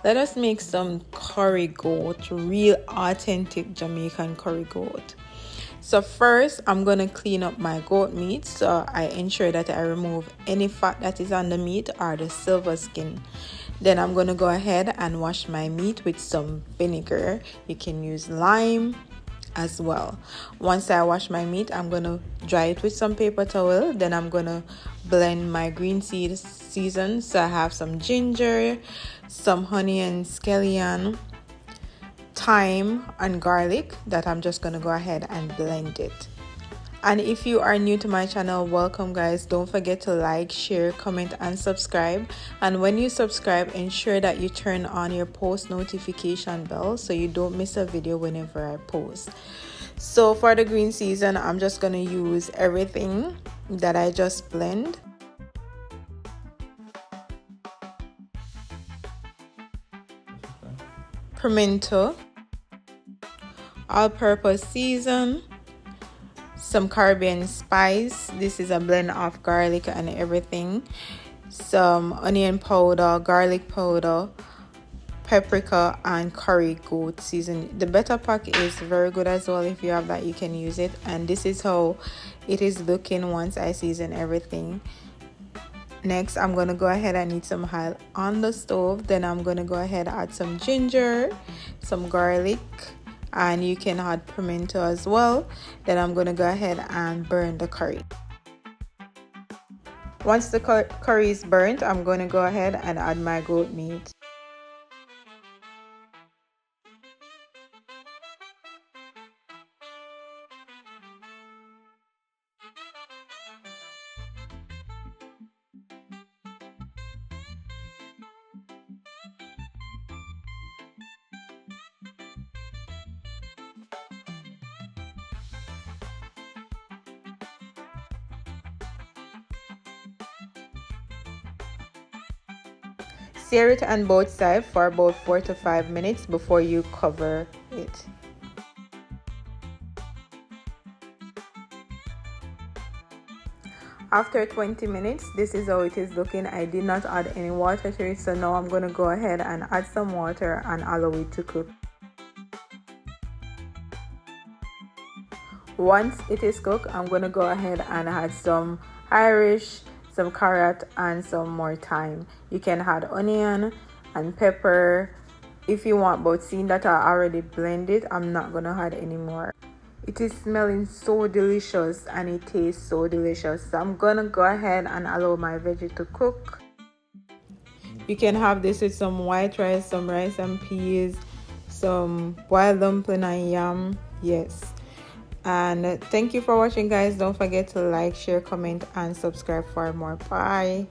Let us make some curry goat, real authentic Jamaican curry goat. So first, I'm going to clean up my goat meat. So I ensure that I remove any fat that is on the meat or the silver skin. Then I'm going to go ahead and wash my meat with some vinegar. You can use lime as well. Once I wash my meat, I'm going to dry it with some paper towel. Then I'm going to blend my green season. So I have some ginger, some honey and scallion, thyme and garlic that I'm just going to go ahead and blend it. And if you are new to my channel, welcome guys. Don't forget to like, share, comment and subscribe. And when you subscribe, ensure that you turn on your post notification bell so you don't miss a video whenever I post. So for the green season, I'm just going to use everything that I just blend. Pimento, all-purpose season, some Caribbean spice. This is a blend of garlic and everything. Some onion powder, garlic powder, paprika and curry goat season. The Betapac is very good as well. If you have that, you can use it. And this is how it is looking once I season everything. Next, I'm going to go ahead and heat some oil on the stove. Then I'm going to go ahead and add some ginger, some garlic, and you can add pimento as well. Then I'm going to go ahead and burn the curry. Once the curry is burnt, I'm going to go ahead and add my goat meat. Sear it on both sides for about 4 to 5 minutes before you cover it. After 20 minutes, this is how it is looking. I did not add any water to it, so now I'm going to go ahead and add some water and allow it to cook. Once it is cooked, I'm going to go ahead and add some Irish, some carrot and some more thyme. You can add onion and pepper if you want, but seeing that I already blended, I'm not gonna add any more. It is smelling so delicious and it tastes so delicious. So I'm gonna go ahead and allow my veggie to cook. You can have this with some white rice, some rice and peas, some boiled dumpling and yam. Yes. And thank you for watching guys. Don't forget to like, share, comment and subscribe for more. Bye.